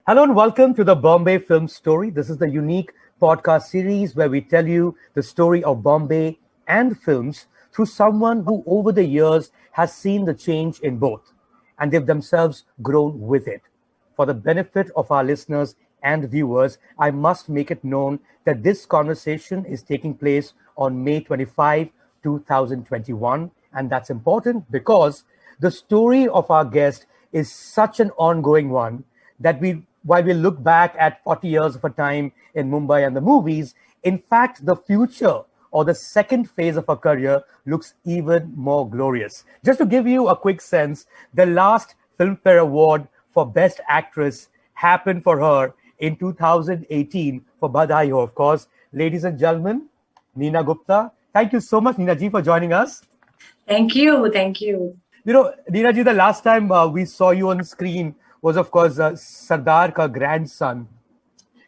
Hello and welcome to the Bombay Film Story. This is the unique podcast series where we tell you the story of Bombay and films through someone who over the years has seen the change in both and they've themselves grown with it. For the benefit of our listeners and viewers, I must make it known that this conversation is taking place on May 25, 2021. And that's important because the story of our guest is such an ongoing one that while we look back at 40 years of a time in Mumbai and the movies, in fact, the future or the second phase of her career looks even more glorious. Just to give you a quick sense, the last Filmfare Award for Best Actress happened for her in 2018 for Badai Ho, of course. Ladies and gentlemen, Neena Gupta. Thank you so much, Neena ji, for joining us. Thank you. Thank you. You know, Neena ji, the last time we saw you on screen was, of course, Sardar ka grandson.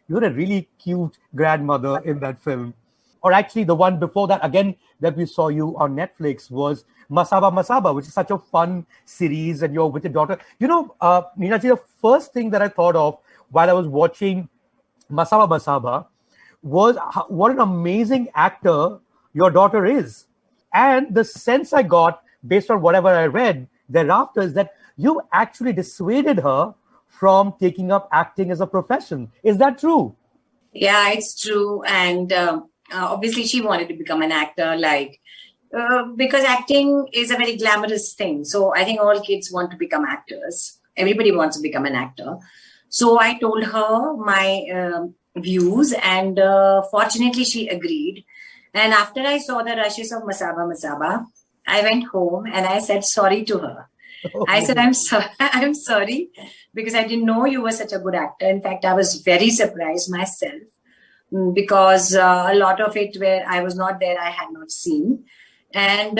You were a really cute grandmother in that film. Or actually, the one before that, again, that we saw you on Netflix was Masaba Masaba, which is such a fun series, and you're with your daughter. You know, Neena ji, the first thing that I thought of while I was watching Masaba Masaba was what an amazing actor your daughter is. And the sense I got, based on whatever I read thereafter, is that you actually dissuaded her from taking up acting as a profession. Is that true? Yeah, it's true. And obviously, she wanted to become an actor, because acting is a very glamorous thing. So I think all kids want to become actors. Everybody wants to become an actor. So I told her my views, and fortunately, she agreed. And after I saw the rushes of Masaba Masaba, I went home and I said sorry to her. I said, I'm sorry because I didn't know you were such a good actor. In fact, I was very surprised myself because a lot of it where I was not there, I had not seen. And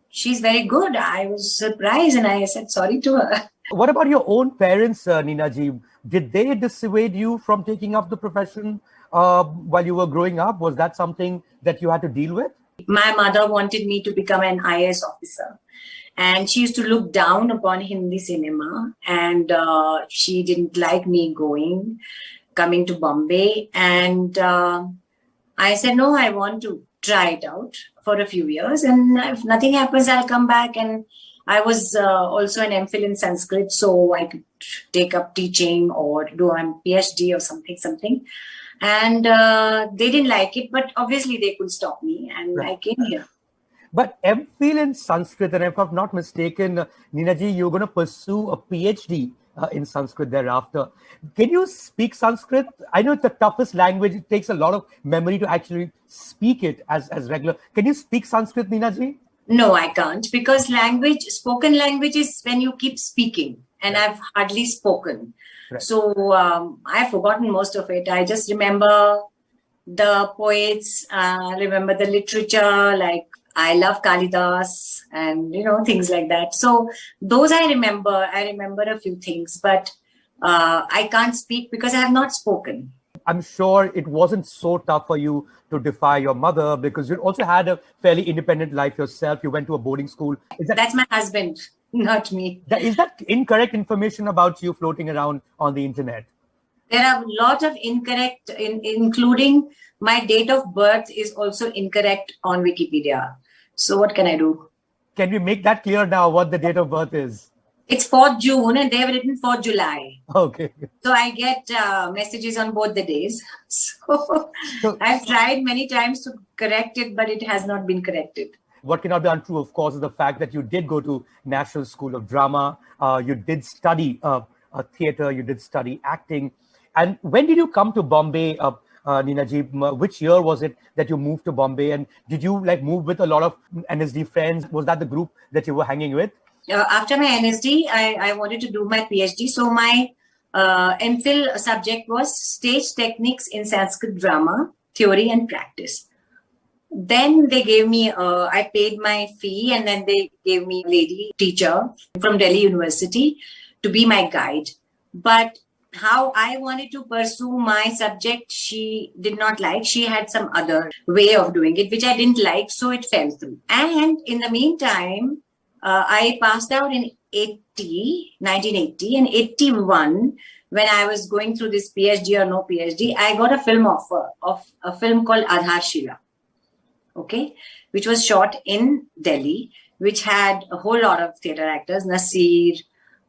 she's very good. I was surprised and I said sorry to her. What about your own parents, Neena ji? Did they dissuade you from taking up the profession while you were growing up? Was that something that you had to deal with? My mother wanted me to become an IAS officer. And she used to look down upon Hindi cinema, and she didn't like me coming to Bombay. And I said, no, I want to try it out for a few years. And if nothing happens, I'll come back. And I was also an MPhil in Sanskrit, so I could take up teaching or do a PhD or something. And they didn't like it, but obviously they could stop me. And right. I came here. But MPhil in Sanskrit, and if I'm not mistaken, Neena ji, you're going to pursue a PhD in Sanskrit thereafter. Can you speak Sanskrit? I know it's the toughest language. It takes a lot of memory to actually speak it as regular. Can you speak Sanskrit, Neena ji? No, I can't, because spoken language is when you keep speaking, and right. I've hardly spoken. Right. So I've forgotten most of it. I just remember the poets, remember the literature, like I love Kalidas and, things like that. So those I remember. I remember a few things, but I can't speak because I have not spoken. I'm sure it wasn't so tough for you to defy your mother because you also had a fairly independent life yourself. You went to a boarding school. That's my husband, not me. Is that incorrect information about you floating around on the internet? There are a lot of incorrect, including my date of birth is also incorrect on Wikipedia. So what can I do? Can we make that clear now what the date of birth is? It's 4th June and they have written 4th July. Okay. So I get messages on both the days. So I've tried many times to correct it, but it has not been corrected. What cannot be untrue, of course, is the fact that you did go to National School of Drama. You did study theatre. You did study acting. And when did you come to Bombay, Neena ji? Which year was it that you moved to Bombay? And did you move with a lot of NSD friends? Was that the group that you were hanging with? After my NSD, I wanted to do my PhD. So my MPhil subject was Stage Techniques in Sanskrit Drama, Theory and Practice. Then they gave me, I paid my fee, and then they gave me a lady teacher from Delhi University to be my guide. But how I wanted to pursue my subject, she did not like. She had some other way of doing it, which I didn't like, so it fell through. And in the meantime, I passed out in 1980, and 81, when I was going through this PhD or no PhD, I got a film offer of a film called Adharshila, okay, which was shot in Delhi, which had a whole lot of theatre actors, Nasir,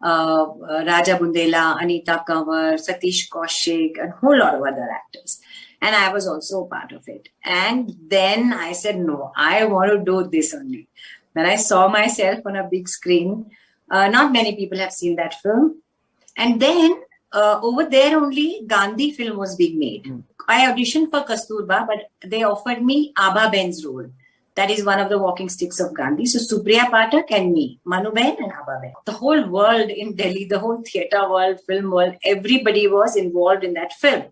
Raja Bundela, Anita Kanwar, Satish Kaushik, and a whole lot of other actors. And I was also a part of it. And then I said, no, I want to do this only. When I saw myself on a big screen, not many people have seen that film. And then over there only, Gandhi film was being made. I auditioned for Kasturba, but they offered me Abha Ben's role. That is one of the walking sticks of Gandhi. So Supriya Pathak and me, Manu Ben and Abha Ben. The whole world in Delhi, the whole theatre world, film world, everybody was involved in that film.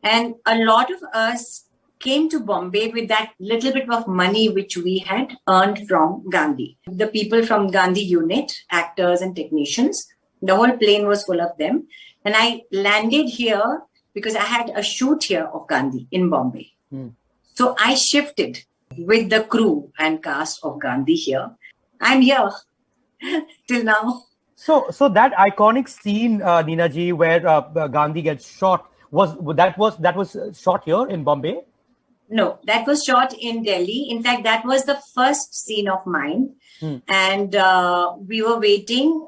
And a lot of us came to Bombay with that little bit of money which we had earned from Gandhi. The people from Gandhi unit, actors and technicians, the whole plane was full of them. And I landed here because I had a shoot here of Gandhi in Bombay. So I shifted with the crew and cast of Gandhi here. I'm here till now. So that iconic scene, Neena ji, where Gandhi gets shot, was shot here in Bombay? No, that was shot in Delhi. In fact, that was the first scene of mine. And we were waiting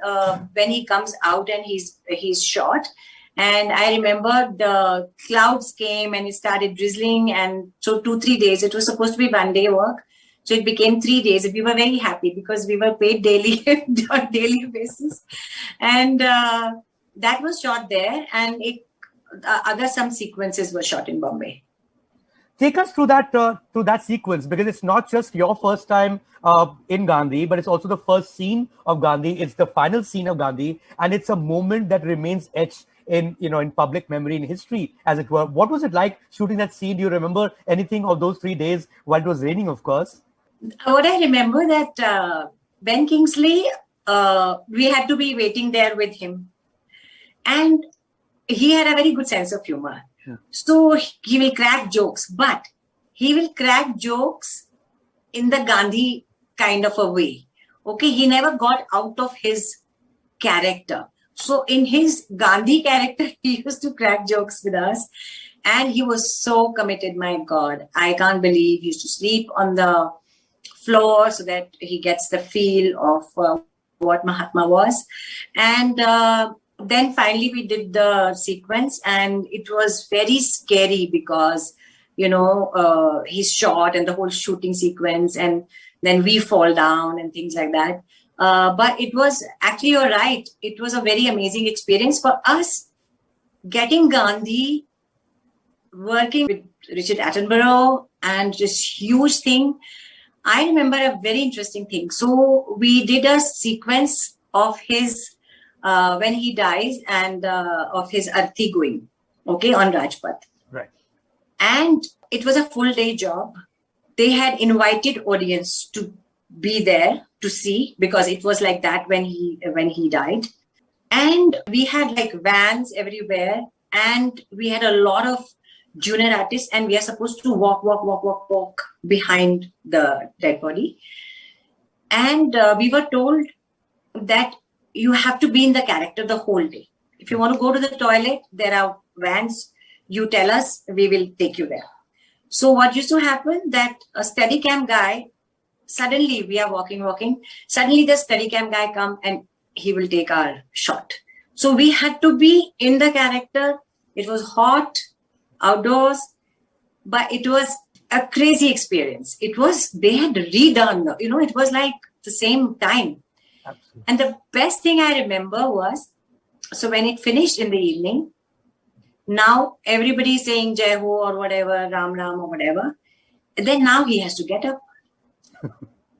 when he comes out and he's shot. And I remember the clouds came and it started drizzling. And so 2-3 days, it was supposed to be one day work. So it became 3 days. We were very happy because we were paid daily on daily basis. And that was shot there. And some sequences were shot in Bombay. Take us through that sequence, because it's not just your first time in Gandhi, but it's also the first scene of Gandhi. It's the final scene of Gandhi, and it's a moment that remains etched in public memory, in history, as it were. What was it like shooting that scene? Do you remember anything of those 3 days while it was raining, of course? What I remember that Ben Kingsley, we had to be waiting there with him, and he had a very good sense of humor. So he will crack jokes, but he will crack jokes in the Gandhi kind of a way. Okay, he never got out of his character. So in his Gandhi character, he used to crack jokes with us. And he was so committed, my God. I can't believe he used to sleep on the floor so that he gets the feel of what Mahatma was. And then finally we did the sequence, and it was very scary because, he's shot and the whole shooting sequence, and then we fall down and things like that. But it was actually, you're right. It was a very amazing experience for us getting Gandhi, working with Richard Attenborough, and just huge thing. I remember a very interesting thing. So we did a sequence of his when he dies and of his Arthi going, okay, on Rajpath. Right. And it was a full day job. They had invited audience to be there to see, because it was like that when he died. And we had like vans everywhere, and we had a lot of junior artists, and we are supposed to walk behind the dead body. And we were told that you have to be in the character the whole day. If you want to go to the toilet, there are vans. You tell us, we will take you there. So what used to happen, that a Steadicam guy, suddenly we are walking. Suddenly the Steadicam guy come and he will take our shot. So we had to be in the character. It was hot, outdoors, but it was a crazy experience. They had redone, it was like the same time. Absolutely. And the best thing I remember was, so when it finished in the evening, now everybody is saying Jai Ho or whatever, Ram Ram or whatever. And then now he has to get up.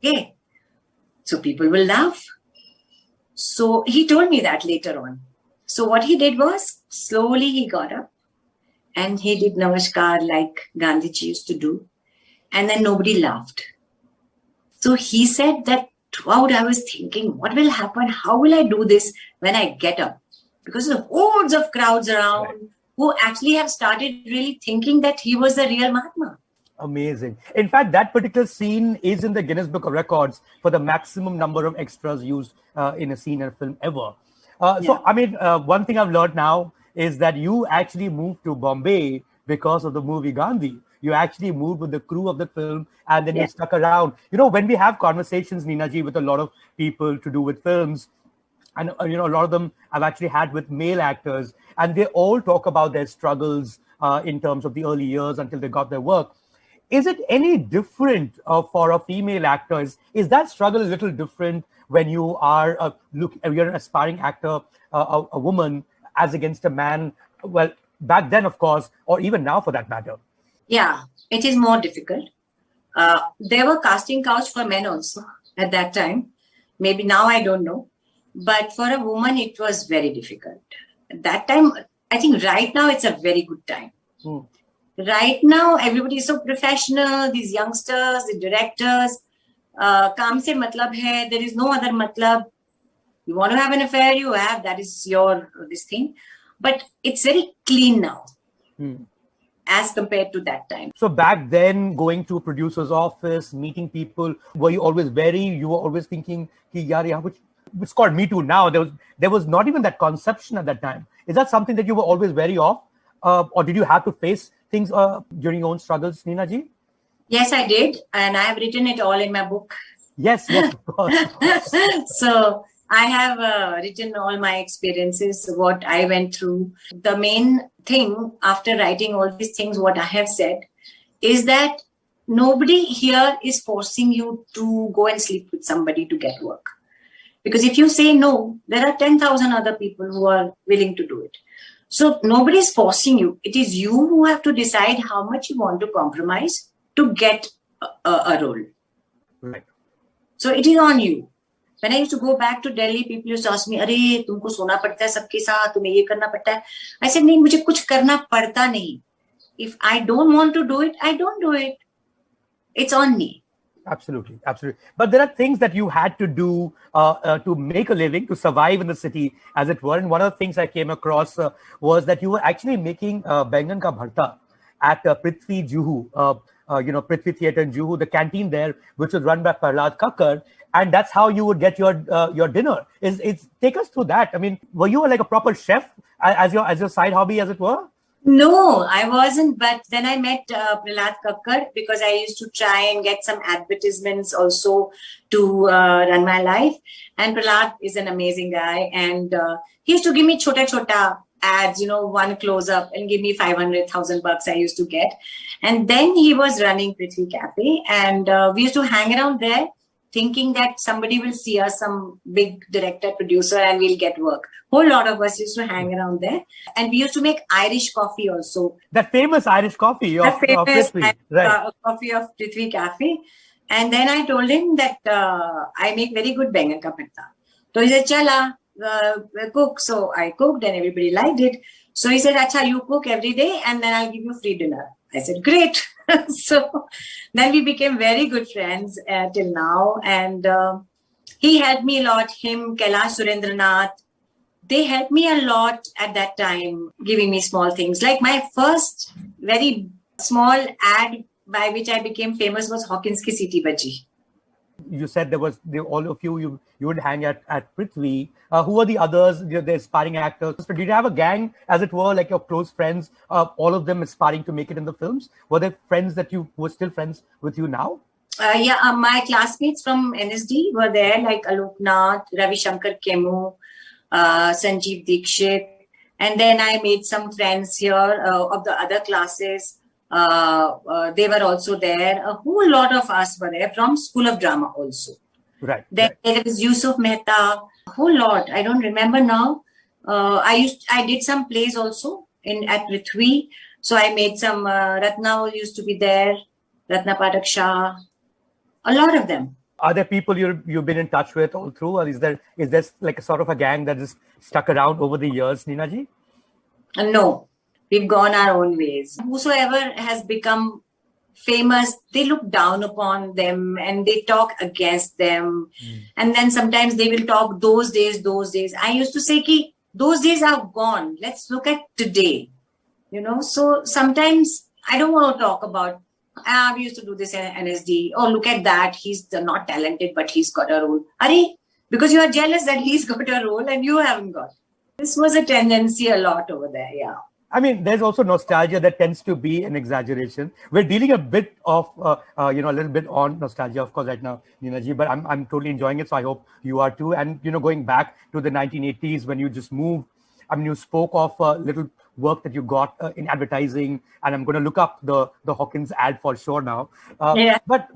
Okay. So people will laugh. So he told me that later on. So what he did was, slowly he got up and he did Namaskar like Gandhiji used to do. And then nobody laughed. So he said that throughout I was thinking, what will happen? How will I do this when I get up? Because there are hordes of crowds around, right, who actually have started really thinking that he was the real Mahatma. Amazing. In fact, that particular scene is in the Guinness Book of Records for the maximum number of extras used in a scene in a film ever. So, Yeah. I mean, one thing I've learned now is that you actually moved to Bombay because of the movie Gandhi. You actually moved with the crew of the film and then you Yeah. stuck around. When we have conversations, Neena ji, with a lot of people to do with films, and a lot of them I've actually had with male actors, and they all talk about their struggles in terms of the early years until they got their work. Is it any different for a female actor? Is that struggle a little different when you are you're an aspiring actor, a woman, as against a man? Well, back then, of course, or even now for that matter. Yeah, it is more difficult. There were casting couch for men also at that time. Maybe now I don't know. But for a woman, it was very difficult. At that time, I think right now it's a very good time. Hmm. Right now, everybody is so professional. These youngsters, the directors, काम से मतलब है. There is no other matlab. You want to have an affair, you have. That is your this thing. But it's very clean now as compared to that time. So back then, going to a producer's office, meeting people, were you always you were always thinking, "Ki yaar, yahan kuch," it's called Me Too now. There was not even that conception at that time. Is that something that you were always wary of? Or did you have to face things during your own struggles, Neena ji? Yes, I did. And I have written it all in my book. Yes, of course. So I have written all my experiences, what I went through. The main thing after writing all these things, what I have said, is that nobody here is forcing you to go and sleep with somebody to get work. Because if you say no, there are 10,000 other people who are willing to do it. So nobody is forcing you. It is you who have to decide how much you want to compromise to get a role. Right. So it is on you. When I used to go back to Delhi, people used to ask me, "अरे तुमको सोना पड़ता है सबके साथ, तुम्हें ये करना पड़ता है." I said, "नहीं, मुझे कुछ करना पड़ता नहीं. If I don't want to do it, I don't do it. It's on me." Absolutely, absolutely. But there are things that you had to do to make a living, to survive in the city, as it were. And one of the things I came across was that you were actually making Bangan ka bharta at Prithvi Juhu, Prithvi Theatre in Juhu, the canteen there, which was run by Prahlad Kakkar. And that's how you would get your dinner. Take us through that. I mean, were you like a proper chef as your side hobby, as it were? No, I wasn't. But then I met Prahlad Kakkar because I used to try and get some advertisements also to run my life. And Prahlad is an amazing guy. And he used to give me chota ads, one close up and give me 500,000 bucks I used to get. And then he was running Prithvi Cafe. And we used to hang around there thinking that somebody will see us, some big director, producer, and we'll get work. Whole lot of us used to hang around there. And we used to make Irish coffee also. That famous Irish coffee of Prithvi. Right. Coffee of Prithvi Cafe. And then I told him that I make very good Bangan ka bharta. So he said, "Chala, cook." So I cooked and everybody liked it. So he said, "Acha, you cook every day and then I'll give you free dinner." I said, "Great." So then we became very good friends till now. And he helped me a lot. Him, Kailash Surendranath, they helped me a lot at that time, giving me small things. Like my first very small ad by which I became famous was Hawkins ki Siti Baji. You said all of you would hang at Prithvi. Who were the others, the aspiring actors? Did you have a gang, as it were, like your close friends, all of them aspiring to make it in the films? Were there friends that you were still friends with you now? My classmates from NSD were there, like Alok Nath, Ravi Shankar Kemu, Sanjeev Dikshit. And then I made some friends here of the other classes. They were also there. A whole lot of us were there from School of Drama also. Right. Then there was Yusuf Mehta, a whole lot. I don't remember now. I did some plays also at Prithvi. So I made some. Ratna used to be there. Ratna Pathak Shah. A lot of them. Are there people you've been in touch with all through, or is there like a sort of a gang that is stuck around over the years, Neena ji? No, we've gone our own ways. Whosoever has become famous, they look down upon them and they talk against them. And then sometimes they will talk those days. I used to say, ki, those days are gone. Let's look at today. So sometimes I don't want to talk about, we used to do this in NSD. Oh, look at that. He's not talented, but he's got a role. Are because you are jealous that he's got a role and you haven't got. This was a tendency a lot over there, yeah. I mean, there's also nostalgia that tends to be an exaggeration. We're dealing a bit of, a little bit on nostalgia, of course, right now, Neena ji, but I'm totally enjoying it. So I hope you are too. And, going back to the 1980s when you just moved, I mean, you spoke of little work that you got in advertising, and I'm going to look up the Hawkins ad for sure now. Yeah. But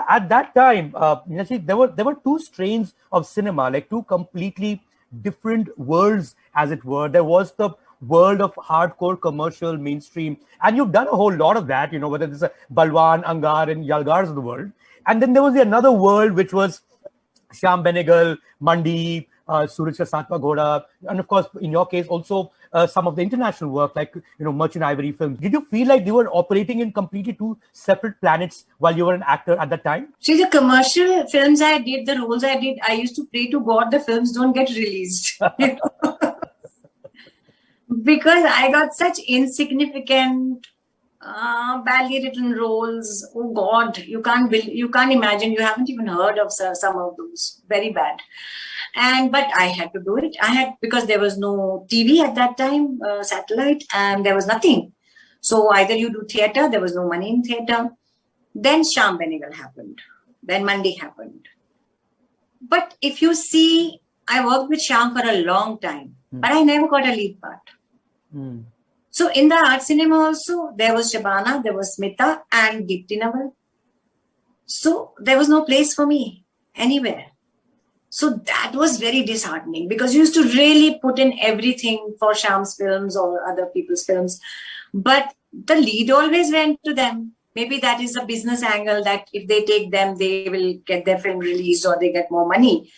at that time, Neena ji, there were two strains of cinema, like two completely different worlds, as it were. There was the world of hardcore commercial mainstream, and you've done a whole lot of that, whether it's a Balwan, Angar, and Yalgars of the world. And then there was another world which was Shyam Benegal, Mandi, Suraj Ka Satwa Ghoda, and of course in your case also some of the international work like Merchant Ivory films. Did you feel like you were operating in completely two separate planets while you were an actor at that time? See, the commercial films I did, the roles I did, I used to pray to God the films don't get released. Because I got such insignificant, badly written roles. Oh God, you can't imagine. You haven't even heard of some of those. Very bad. But I had to do it. Because there was no TV at that time, satellite, and there was nothing. So either you do theatre, there was no money in theatre. Then Shyam Benegal happened. Then Mandi happened. But if you see, I worked with Shyam for a long time, but I never got a lead part. So in the art cinema also, there was Shabana, there was Smita and Deepti Naval. So there was no place for me anywhere. So that was very disheartening because you used to really put in everything for Shyam's films or other people's films. But the lead always went to them. Maybe that is a business angle that if they take them, they will get their film released or they get more money.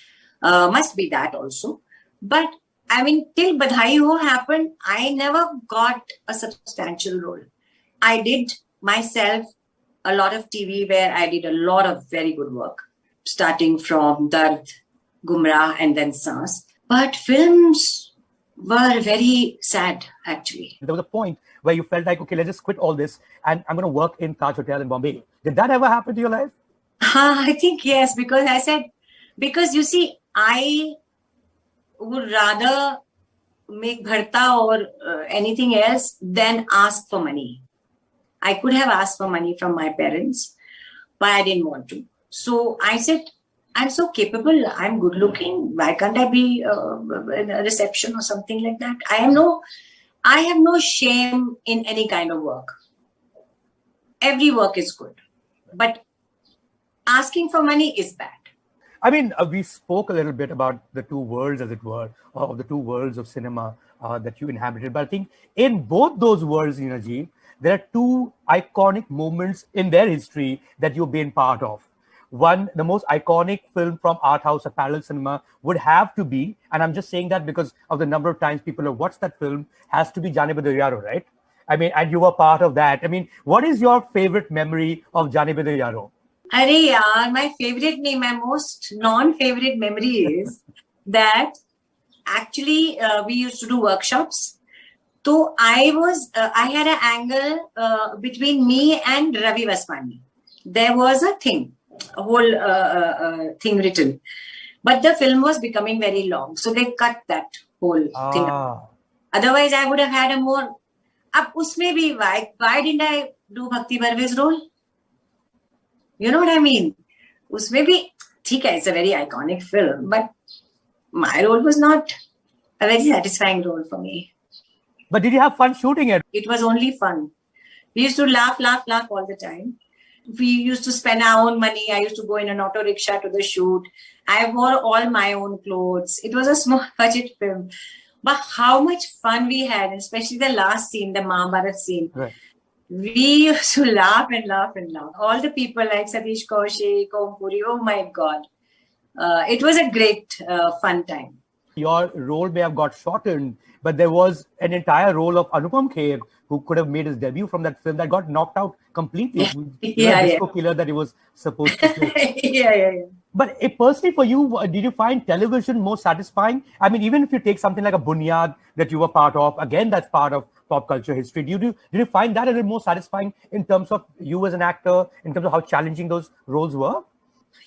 Must be that also. But I mean, till Badhai Ho happened, I never got a substantial role. I did myself a lot of TV where I did a lot of very good work, starting from Dard, Gumrah, and then Saas. But films were very sad, actually. There was a point where you felt like, okay, let's just quit all this and I'm going to work in Taj Hotel in Bombay. Did that ever happen to your life? I think yes, because you see, I would rather make bharta or anything else than ask for money. I could have asked for money from my parents, but I didn't want to. So I said, I'm so capable, I'm good looking. Why can't I be in a reception or something like that? I have no shame in any kind of work. Every work is good, but asking for money is bad. I mean, we spoke a little bit about the two worlds, as it were, of the two worlds of cinema that you inhabited. But I think in both those worlds, Neena ji, there are two iconic moments in their history that you've been part of. One, the most iconic film from art house apparel cinema would have to be, and I'm just saying that because of the number of times people have watched that film, has to be Jaane Bhi Do Yaro, right? I mean, and you were part of that. I mean, what is your favorite memory of Jaane Bhi Do Yaro? Arey yaar, my most non-favorite memory is that actually we used to do workshops. So I had an angle between me and Ravi Vaswani. There was a whole thing written. But the film was becoming very long. So they cut that whole thing. Otherwise, I would have had a more... Ab usme bhi, why didn't I do Bhakti Barve's role? You know what I mean? Usme bhi, it's a very iconic film, but my role was not a very satisfying role for me. But did you have fun shooting it? It was only fun. We used to laugh all the time. We used to spend our own money. I used to go in an auto rickshaw to the shoot. I wore all my own clothes. It was a small budget film. But how much fun we had, especially the last scene, the Mahabharat scene. Right. We used to laugh and laugh and laugh. All the people like Satish Kaushik, Om Puri, oh my God. It was a great fun time. Your role may have got shortened, but there was an entire role of Anupam Kher who could have made his debut from that film that got knocked out completely. Disco killer that he was supposed to play. Yeah. But personally for you, did you find television more satisfying? I mean, even if you take something like a Bunyad that you were part of, again, that's part of pop culture history. Did you find that a little more satisfying in terms of you as an actor, in terms of how challenging those roles were?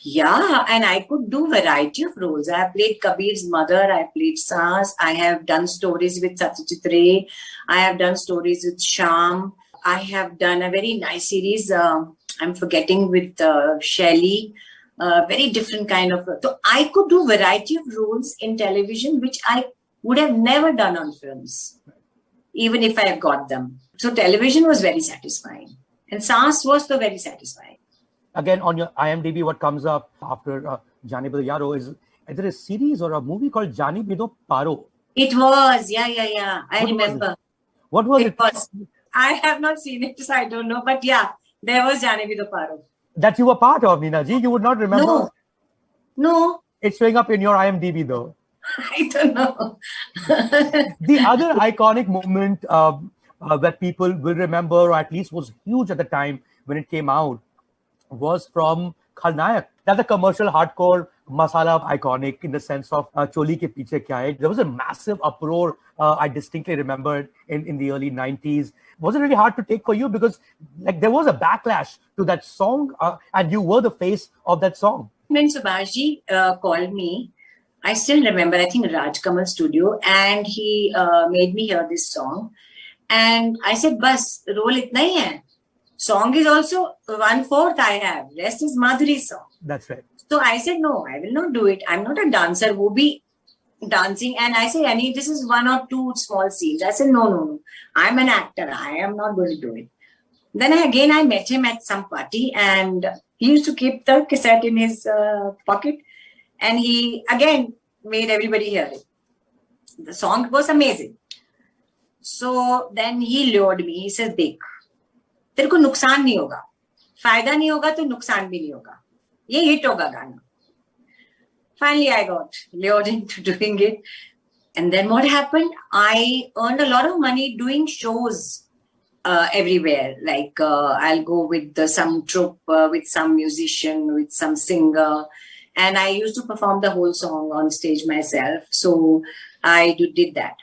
Yeah, and I could do variety of roles. I have played Kabir's mother, I played Saas, I have done stories with Satyajit Ray, I have done stories with Sham, I have done a very nice series, I'm forgetting, with Shelley, very different kind of. So I could do variety of roles in television, which I would have never done on films, even if I have got them. So television was very satisfying. And Saas was so very satisfying. Again, on your IMDb, what comes up after Jani Bhido Yaro is either a series or a movie called Jani Bhido Paro. It was, yeah. I What was it? remember. What was it? Was. I have not seen it, so I don't know. But yeah, there was Jani Bhido Paro. That you were part of, Neena ji. You would not remember. No. It's showing up in your IMDb, though. I don't know. The other iconic moment that people will remember, or at least was huge at the time when it came out, was from Khalnayak. That's a commercial hardcore masala iconic in the sense of Choli ke piche kya hai. There was a massive uproar. I distinctly remember in the early 90s. Was it really hard to take for you? Because like there was a backlash to that song and you were the face of that song. When Subhashji called me, I still remember, I think Raj Kamal studio, and he made me hear this song. And I said, bas, role itna hi hai. Song is also 1/4 I have. Rest is Madhuri's song. That's right. So I said, no, I will not do it. I'm not a dancer. Wo bhi dancing. And I said, Annie, this is 1 or 2 small scenes. I said, no. I'm an actor. I am not going to do it. Then I met him at some party, and he used to keep the cassette in his pocket. And he, again, made everybody hear it. The song was amazing. So then he lured me. He says, Dekh, तेरे को नुकसान नहीं होगा, फायदा नहीं होगा तो नुकसान भी नहीं होगा, ये हिट होगा गाना. Finally, I got lured into doing it. And then what happened? I earned a lot of money doing shows everywhere. Like I'll go with some troupe, with some musician, with some singer. And I used to perform the whole song on stage myself. So I did that.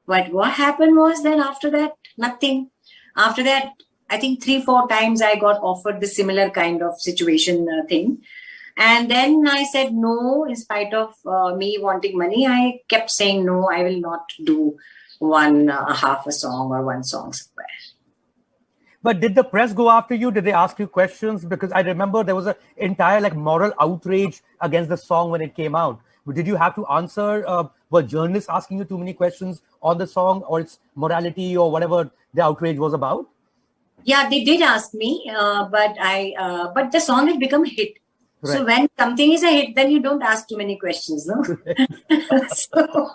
But what happened was then after that, nothing. After that, I think 3-4 times I got offered the similar kind of situation thing. And then I said no, in spite of me wanting money. I kept saying no, I will not do half a song or one song somewhere. But did the press go after you? Did they ask you questions? Because I remember there was an entire like moral outrage against the song when it came out. Did you have to answer? Were journalists asking you too many questions on the song or its morality or whatever the outrage was about? Yeah, they did ask me, but the song had become a hit. Right. So when something is a hit, then you don't ask too many questions, no?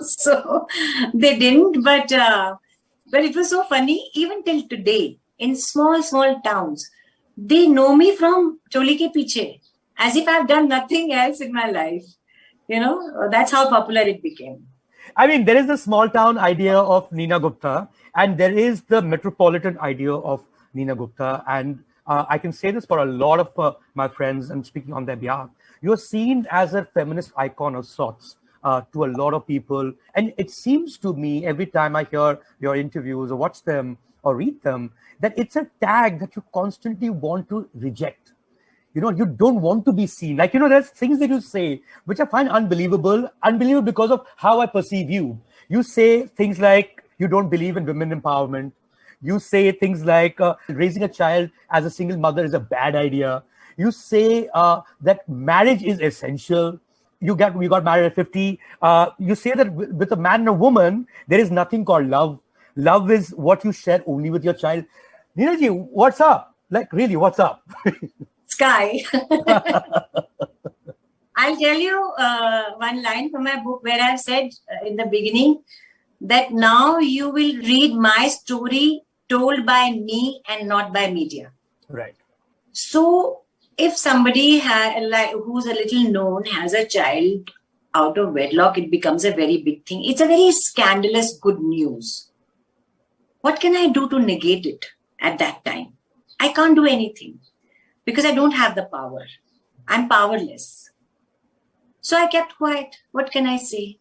so they didn't, but it was so funny. Even till today, in small towns, they know me from Choli Ke Piche, as if I've done nothing else in my life. You know, that's how popular it became. I mean, there is the small town idea of Neena Gupta, and there is the metropolitan idea of Neena Gupta. And I can say this for a lot of my friends, and speaking on their behalf. You're seen as a feminist icon of sorts to a lot of people. And it seems to me, every time I hear your interviews or watch them or read them, that it's a tag that you constantly want to reject. You know, you don't want to be seen. Like, you know, there's things that you say, which I find unbelievable because of how I perceive you. You say things like you don't believe in women empowerment. You say things like raising a child as a single mother is a bad idea. You say that marriage is essential. We got married at 50. You say that with a man and a woman, there is nothing called love. Love is what you share only with your child. Neena ji, what's up? Like, really, what's up? Sky. I'll tell you one line from my book where I've said in the beginning that now you will read my story told by me and not by media. Right. So if somebody who's a little known has a child out of wedlock, it becomes a very big thing. It's a very scandalous good news. What can I do to negate it at that time? I can't do anything because I don't have the power. I'm powerless. So I kept quiet. What can I say?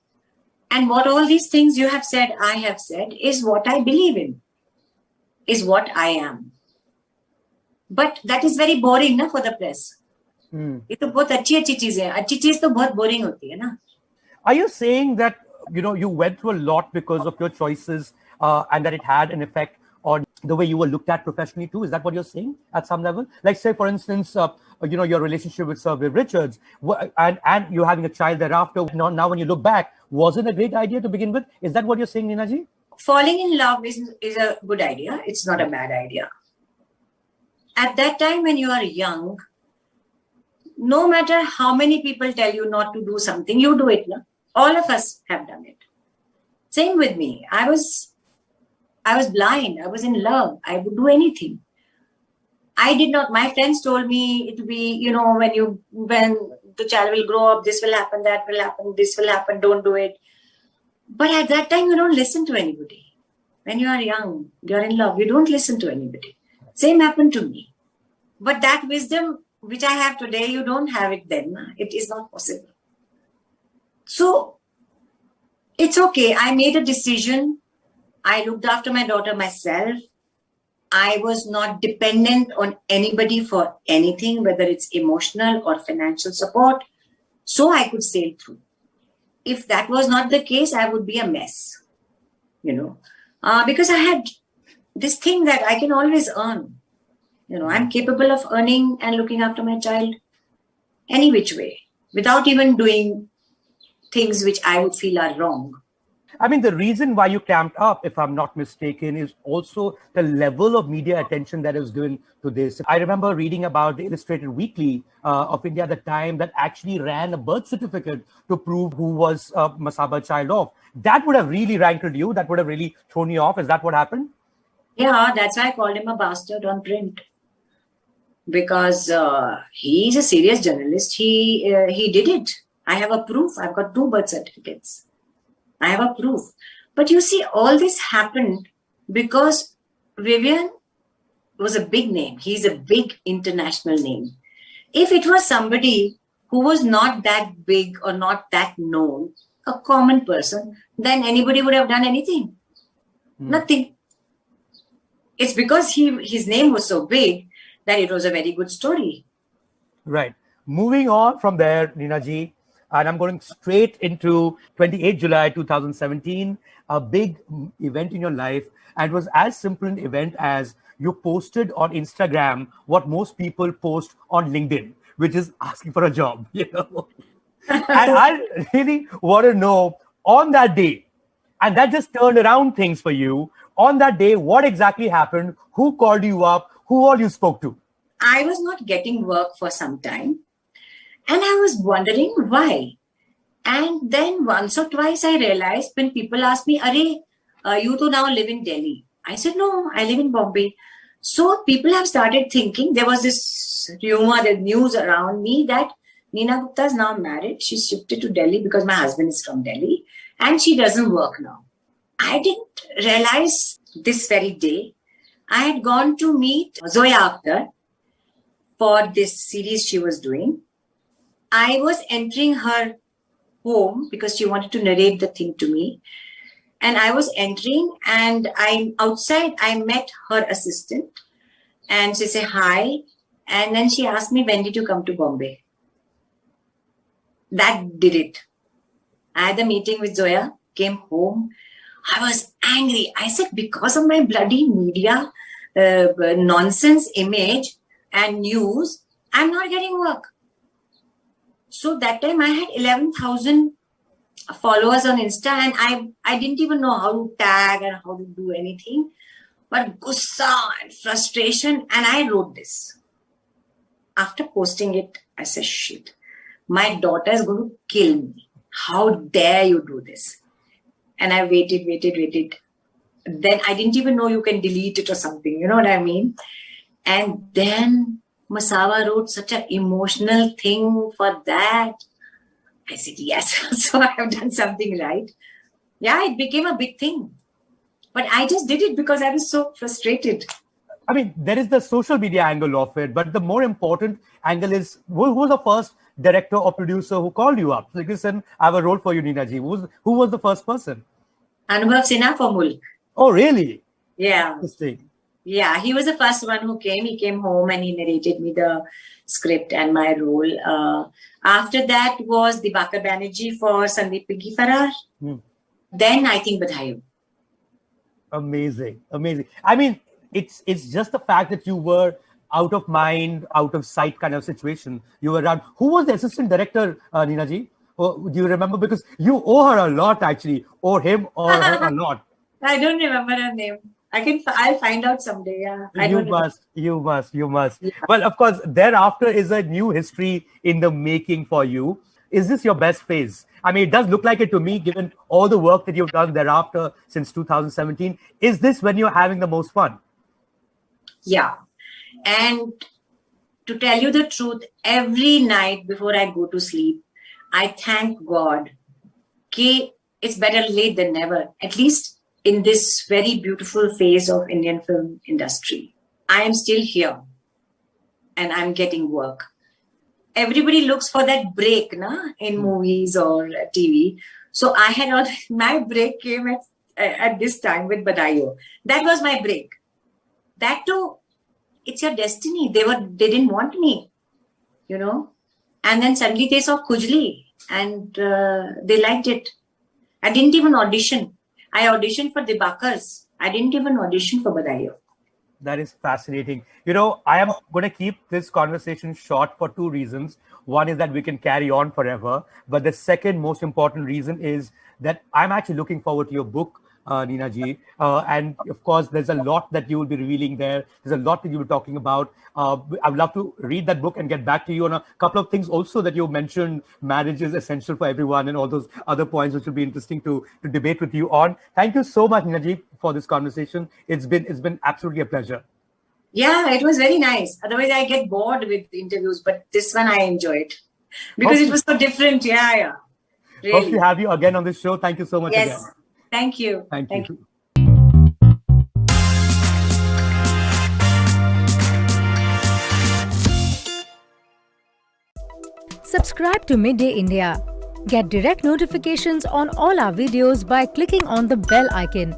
And what all these things you have said, I have said, is what I believe in, is what I am. But that is very boring for the press. ये तो बहुत अच्छी अच्छी चीजें हैं. अच्छी चीज तो बहुत बोरिंग होती है ना. Are you saying that you went through a lot because of your choices, and that it had an effect on the way you were looked at professionally too? Is that what you're saying at some level? Like, say, for instance, your relationship with Sir Viv Richards, and you having a child thereafter. Now, when you look back, was it a great idea to begin with? Is that what you're saying, Neena ji? Falling in love is a good idea. It's not a bad idea. At that time when you are young, no matter how many people tell you not to do something, you do it. No? All of us have done it. Same with me. I was blind. I was in love. I would do anything. I did not. My friends told me it will be, when the child will grow up, this will happen, that will happen, this will happen. Don't do it. But at that time, you don't listen to anybody. When you are young, you are in love, you don't listen to anybody. Same happened to me. But that wisdom which I have today, you don't have it then. It is not possible. So it's okay. I made a decision. I looked after my daughter myself. I was not dependent on anybody for anything, whether it's emotional or financial support. So I could sail through. If that was not the case, I would be a mess, because I had this thing that I can always earn. I'm capable of earning and looking after my child any which way without even doing things which I would feel are wrong. I mean, the reason why you camped up, if I'm not mistaken, is also the level of media attention that is given to this. I remember reading about the Illustrated Weekly of India at the time that actually ran a birth certificate to prove who was Masaba child of. That would have really rankled you. That would have really thrown you off. Is that what happened? Yeah, that's why I called him a bastard on print. Because he's a serious journalist. He did it. I have a proof. I've got 2 birth certificates. I have a proof. But you see, all this happened because Vivian was a big name. He's a big international name. If it was somebody who was not that big or not that known, a common person, then anybody would have done anything. Nothing. It's because his name was so big that it was a very good story. Right. Moving on from there, Neena ji, and I'm going straight into 28 July 2017, a big event in your life. And it was as simple an event as you posted on Instagram what most people post on LinkedIn, which is asking for a job. And I really want to know, on that day, and that just turned around things for you, on that day, what exactly happened? Who called you up? Who all you spoke to? I was not getting work for some time. And I was wondering why. And then once or twice I realized when people asked me, Are, you two now live in Delhi? I said, no, I live in Bombay. So people have started thinking, there was this rumor, the news around me that Neena Gupta is now married. She's shifted to Delhi because my husband is from Delhi and she doesn't work now. I didn't realize this very day. I had gone to meet Zoya Akhtar for this series she was doing. I was entering her home because she wanted to narrate the thing to me. And I was entering and I'm outside. I met her assistant and she said, hi. And then she asked me, when did you come to Bombay? That did it. I had a meeting with Zoya, came home. I was angry. I said, because of my bloody media nonsense image and news, I'm not getting work. So that time I had 11,000 followers on Insta and I didn't even know how to tag and how to do anything. But gussa and frustration, and I wrote this. After posting it, I said, shit, my daughter is going to kill me. How dare you do this? And I waited. Then I didn't even know you can delete it or something. You know what I mean? And then Masaba wrote such an emotional thing for that. I said, yes. So I have done something right. Yeah, it became a big thing. But I just did it because I was so frustrated. I mean, there is the social media angle of it, but the more important angle is who was the first director or producer who called you up? Like, listen, I have a role for you, Neena ji. Who was the first person? Anubhav Sinha for Mulk. Oh, really? Yeah. Interesting. Yeah, he was the first one who came. He came home and he narrated me the script and my role. After that was Dibakar Banerjee for Sandeep Pinky Farrar. Then I think Badhayo. Amazing, amazing. I mean, it's just the fact that you were out of mind, out of sight kind of situation. You were around. Who was the assistant director, Neena ji? Do you remember? Because you owe her a lot, actually, or him or her a lot. I don't remember her name. I'll find out someday. Yeah, you must. Yeah. Well, of course, thereafter is a new history in the making for you. Is this your best phase? I mean, it does look like it to me, given all the work that you've done thereafter since 2017. Is this when you're having the most fun? Yeah. And to tell you the truth, every night before I go to sleep, I thank God that it's better late than never, at least in this very beautiful phase of Indian film industry. I am still here and I'm getting work. Everybody looks for that break in movies or TV. So I had my break came at this time with Badhayo. That was my break. That too, it's your destiny. They didn't want me, and then suddenly they saw Khujli and they liked it. I didn't even audition. I auditioned for Dibakars. I didn't even audition for Badhayo. That is fascinating. I am going to keep this conversation short for two reasons. One is that we can carry on forever. But the second most important reason is that I'm actually looking forward to your book, Neena ji. And of course, there's a lot that you will be revealing there. There's a lot that you were talking about. I would love to read that book and get back to you on a couple of things also that you mentioned. Marriage is essential for everyone and all those other points which will be interesting to debate with you on. Thank you so much, Neena ji, for this conversation. It's been absolutely a pleasure. Yeah, it was very nice. Otherwise, I get bored with interviews, but this one I enjoyed because it was so different. Yeah. Really. Hope to have you again on this show. Thank you so much again. Thank you. Thank you. Subscribe to Midday India. Get direct notifications on all our videos by clicking on the bell icon.